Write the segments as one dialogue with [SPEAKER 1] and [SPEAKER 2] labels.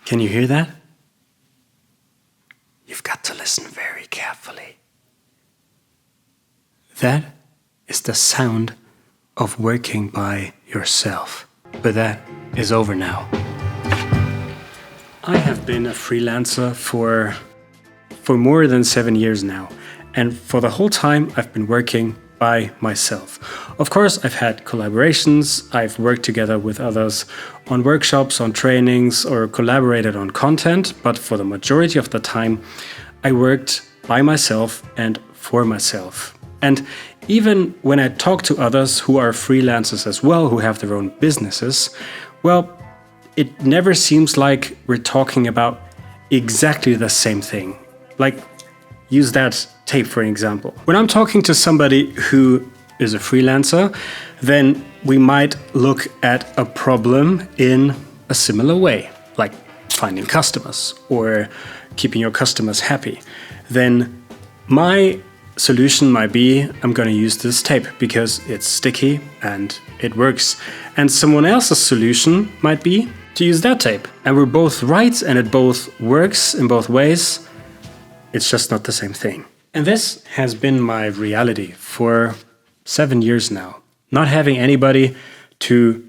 [SPEAKER 1] Can you hear that? You've got to listen very carefully. That is the sound of working by yourself. But that is over now. I have been a freelancer for more than 7 years now. And for the whole time, I've been working by myself. Of course, I've had collaborations. I've worked together with others on workshops, on trainings, or collaborated on content. But for the majority of the time, I worked by myself and for myself. And even when I talk to others who are freelancers as well, who have their own businesses, well, it never seems like we're talking about exactly the same thing. Like, use that tape for an example. When I'm talking to somebody who is a freelancer, then we might look at a problem in a similar way, like finding customers or keeping your customers happy. Then my solution might be, I'm going to use this tape because it's sticky and it works. And someone else's solution might be to use that tape. And we're both right and it both works in both ways. It's just not the same thing. And this has been my reality for 7 years now. Not having anybody to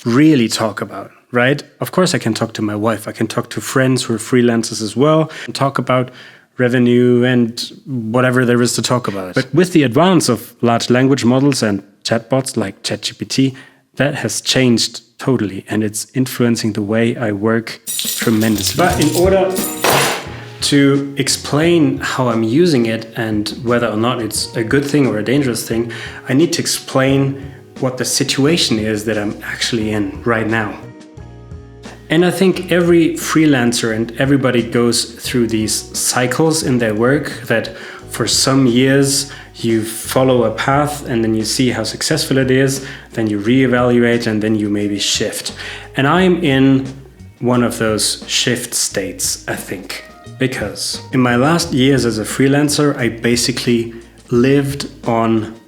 [SPEAKER 1] really talk about, right? Of course, I can talk to my wife. I can talk to friends who are freelancers as well and talk about revenue and whatever there is to talk about. But with the advance of large language models and chatbots like ChatGPT, that has changed totally and it's influencing the way I work tremendously. But in order to explain how I'm using it and whether or not it's a good thing or a dangerous thing, I need to explain what the situation is that I'm actually in right now. And I think every freelancer and everybody goes through these cycles in their work that for some years you follow a path and then you see how successful it is, then you reevaluate and then you maybe shift. And I'm in one of those shift states, I think, because in my last years as a freelancer, I basically lived on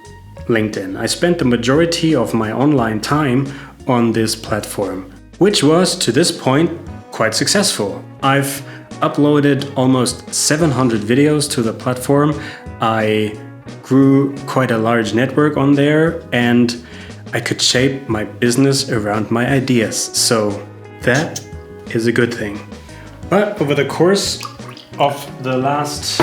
[SPEAKER 1] LinkedIn. I spent the majority of my online time on this platform, which was, to this point, quite successful. I've uploaded almost 700 videos to the platform. I grew quite a large network on there and I could shape my business around my ideas. So that is a good thing. But over the course of the last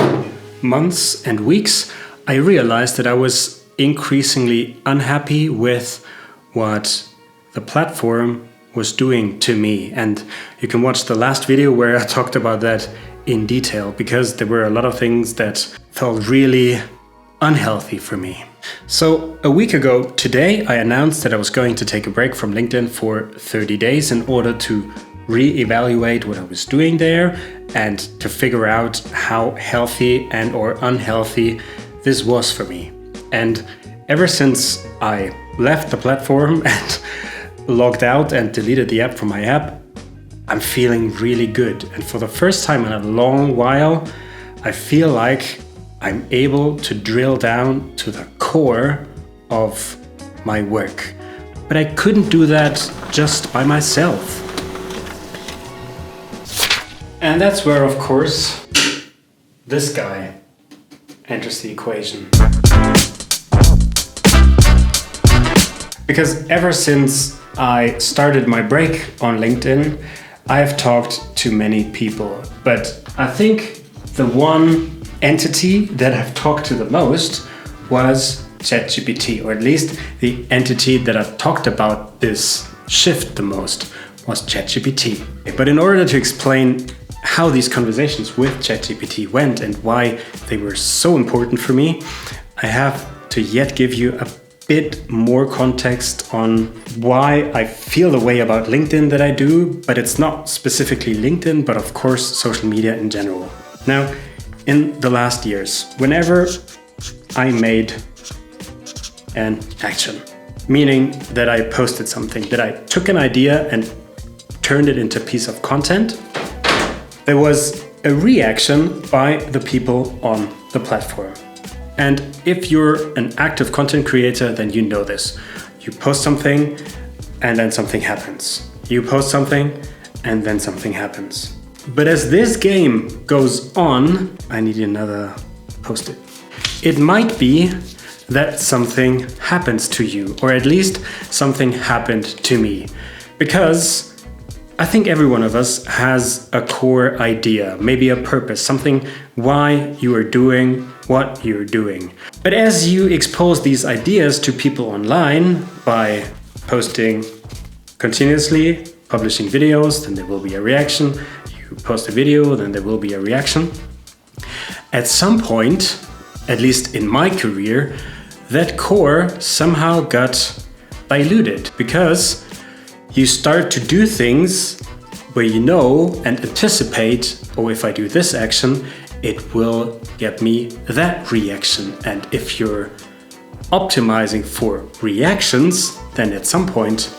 [SPEAKER 1] months and weeks, I realized that I was increasingly unhappy with what the platform was doing to me. And you can watch the last video where I talked about that in detail because there were a lot of things that felt really unhealthy for me. So a week ago today, I announced that I was going to take a break from LinkedIn for 30 days in order to re-evaluate what I was doing there and to figure out how healthy and or unhealthy this was for me. And ever since I left the platform and logged out and deleted the app from my app, I'm feeling really good. And for the first time in a long while, I feel like I'm able to drill down to the core of my work. But I couldn't do that just by myself. And that's where, of course, this guy enters the equation. Because ever since I started my break on LinkedIn, I've talked to many people. But I think the one entity that I've talked to the most was ChatGPT, or at least the entity that I've talked about this shift the most was ChatGPT. But in order to explain how these conversations with ChatGPT went and why they were so important for me, I have to yet give you a bit more context on why I feel the way about LinkedIn that I do, but it's not specifically LinkedIn, but of course social media in general. Now, in the last years, whenever I made an action, meaning that I posted something, that I took an idea and turned it into a piece of content, there was a reaction by the people on the platform. And if you're an active content creator, then you know this. You post something and then something happens. You post something and then something happens. But as this game goes on, I need another post-it. It might be that something happens to you, or at least something happened to me. Because I think every one of us has a core idea, maybe a purpose, something why you are doing what you're doing. But as you expose these ideas to people online by posting continuously, publishing videos, then there will be a reaction. You post a video, then there will be a reaction. At some point, at least in my career, that core somehow got diluted because you start to do things where you know and anticipate, oh, if I do this action, it will get me that reaction. And if you're optimizing for reactions, then at some point,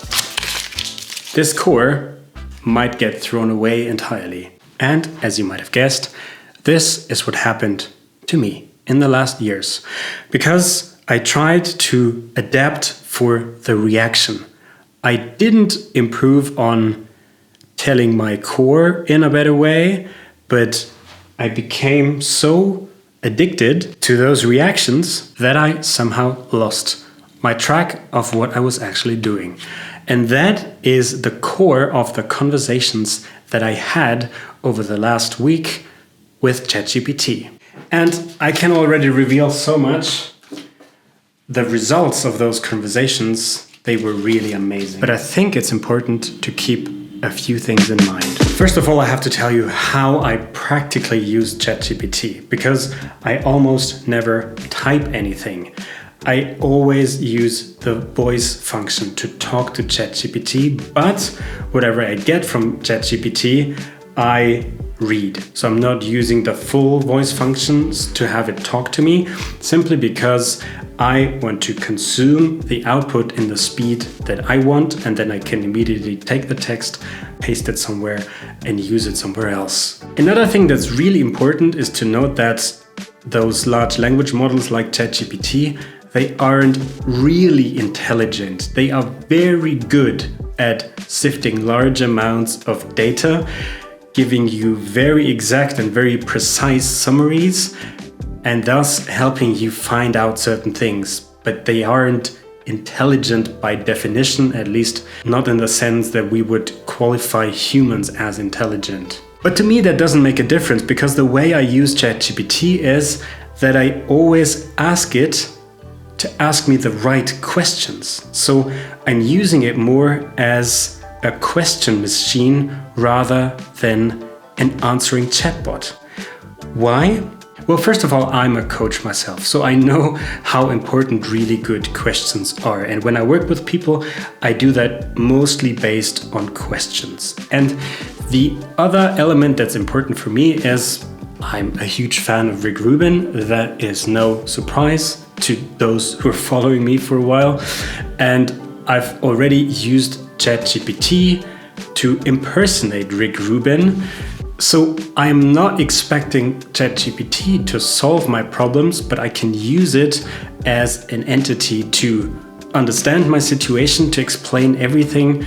[SPEAKER 1] this core might get thrown away entirely. And as you might have guessed, this is what happened to me in the last years, because I tried to adapt for the reaction. I didn't improve on telling my core in a better way, but I became so addicted to those reactions that I somehow lost my track of what I was actually doing. And that is the core of the conversations that I had over the last week with ChatGPT. And I can already reveal so much. The results of those conversations, they were really amazing. But I think it's important to keep a few things in mind. First of all, I have to tell you how I practically use ChatGPT, because I almost never type anything. I always use the voice function to talk to ChatGPT, but whatever I get from ChatGPT, I read. So I'm not using the full voice functions to have it talk to me, simply because I want to consume the output in the speed that I want, and then I can immediately take the text, paste it somewhere, and use it somewhere else. Another thing that's really important is to note that those large language models like ChatGPT, they aren't really intelligent. They are very good at sifting large amounts of data, giving you very exact and very precise summaries, and thus helping you find out certain things. But they aren't intelligent by definition, at least not in the sense that we would qualify humans as intelligent. But to me, that doesn't make a difference, because the way I use ChatGPT is that I always ask it to ask me the right questions. So I'm using it more as a question machine rather than an answering chatbot. Why? Well, first of all, I'm a coach myself, so I know how important really good questions are. And when I work with people, I do that mostly based on questions. And the other element that's important for me is I'm a huge fan of Rick Rubin. That is no surprise to those who are following me for a while. And I've already used ChatGPT to impersonate Rick Rubin. So I'm not expecting ChatGPT to solve my problems, but I can use it as an entity to understand my situation, to explain everything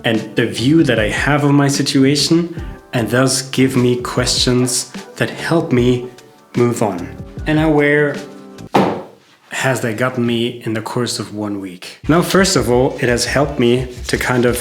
[SPEAKER 1] and the view that I have of my situation, and thus give me questions that help me move on. And now, where has that gotten me in the course of 1 week? Now, first of all, it has helped me to kind of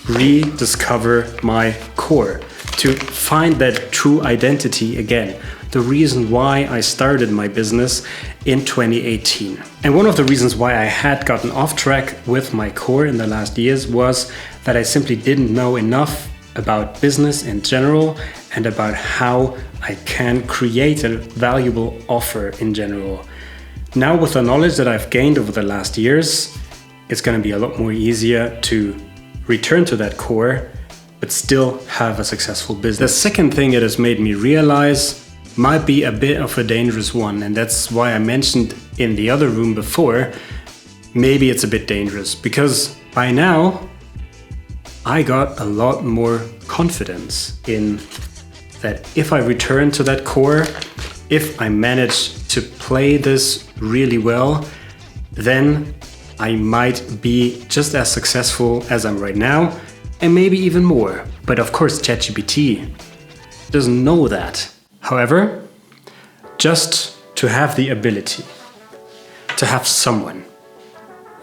[SPEAKER 1] rediscover my core, to find that true identity again, the reason why I started my business in 2018. And one of the reasons why I had gotten off track with my core in the last years was that I simply didn't know enough about business in general and about how I can create a valuable offer in general. Now, with the knowledge that I've gained over the last years, it's going to be a lot more easier to return to that core, but still have a successful business. The second thing it has made me realize might be a bit of a dangerous one, and that's why I mentioned in the other room before, maybe it's a bit dangerous, because by now I got a lot more confidence in that if I return to that core, if I manage to play this really well, then I might be just as successful as I'm right now, and maybe even more. But of course, ChatGPT doesn't know that. However, just to have the ability to have someone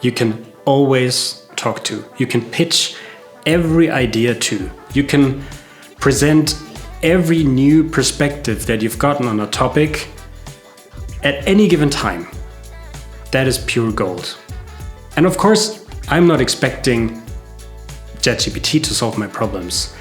[SPEAKER 1] you can always talk to, you can pitch every idea to, you can present every new perspective that you've gotten on a topic at any given time. That is pure gold. And of course, I'm not expecting ChatGPT to solve my problems.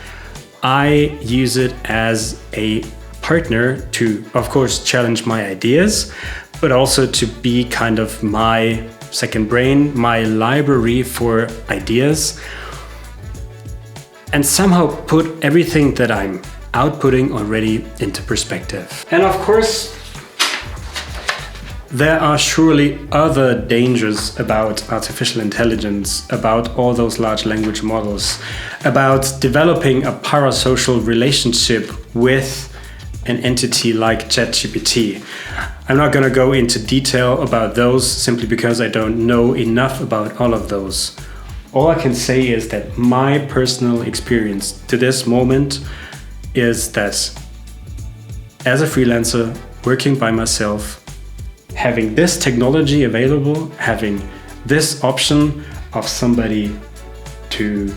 [SPEAKER 1] I use it as a partner to, of course, challenge my ideas, but also to be kind of my second brain, my library for ideas, and somehow put everything that I'm outputting already into perspective. And of course, there are surely other dangers about artificial intelligence, about all those large language models, about developing a parasocial relationship with an entity like ChatGPT. I'm not going to go into detail about those simply because I don't know enough about all of those. All I can say is that my personal experience to this moment is that as a freelancer working by myself, having this technology available, having this option of somebody to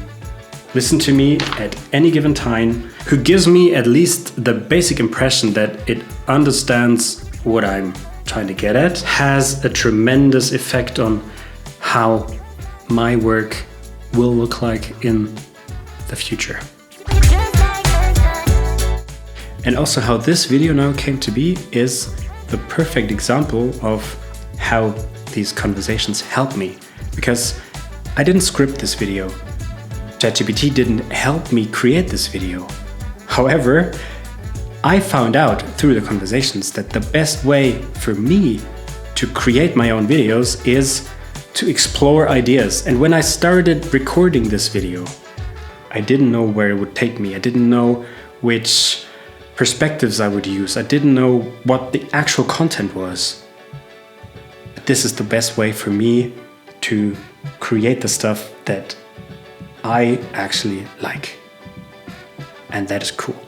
[SPEAKER 1] listen to me at any given time, who gives me at least the basic impression that it understands what I'm trying to get at, has a tremendous effect on how my work will look like in the future. And also how this video now came to be is the perfect example of how these conversations help me, because I didn't script this video. ChatGPT didn't help me create this video. However, I found out through the conversations that the best way for me to create my own videos is to explore ideas. And when I started recording this video, I didn't know where it would take me. I didn't know which perspectives I would use. I didn't know what the actual content was. But this is the best way for me to create the stuff that I actually like. And that is cool.